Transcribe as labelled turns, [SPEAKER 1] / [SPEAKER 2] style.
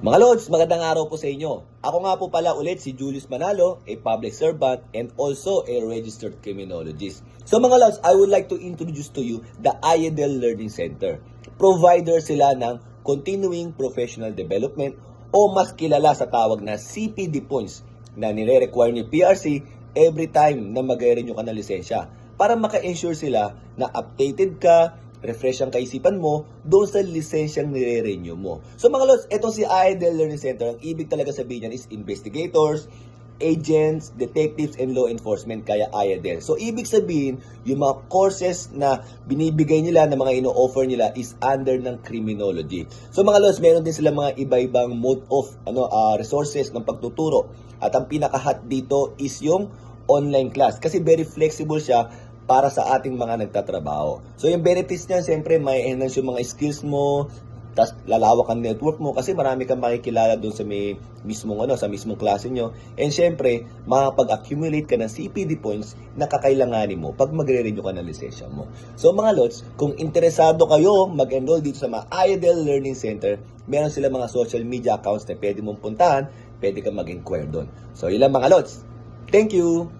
[SPEAKER 1] Mga Lods, magandang araw po sa inyo. Ako nga po pala ulit si Julius Manalo, a public servant and also a registered criminologist. So mga Lods, I would like to introduce to you the IEDL Learning Center. Provider sila ng Continuing Professional Development o mas kilala sa tawag na CPD points na nire-require ni PRC every time na mag-renew ka ng lisensya para maka-ensure sila na updated ka, refresh ang kaisipan mo doon sa lisensyang nire-renew mo. So mga Lods, etong si IEDL Learning Center, ang ibig talaga sabihin niyan is investigators, agents, detectives, and law enforcement, kaya IEDL. So ibig sabihin, yung mga courses na binibigay nila, na mga ino-offer nila is under ng criminology. So mga Lods, meron din sila mga iba-ibang mode of resources ng pagtuturo. At ang pinaka-hot dito is yung online class kasi very flexible siya para sa ating mga nagtatrabaho. So yung benefits niyan, siyempre may enhance yung mga skills mo, tas lalawak ang network mo kasi marami kang makikilala doon sa sa mismong klase nyo. And siyempre, makapag-accumulate ka ng CPD points na kakailanganin mo pag magre-renew ka ng lisensya mo. So mga Lods, kung interesado kayo mag-enroll dito sa mga IEDL Learning Center, meron sila mga social media accounts na pwede mong puntahan, pwede kang mag-inquire doon. So yun lang mga Lods. Thank you!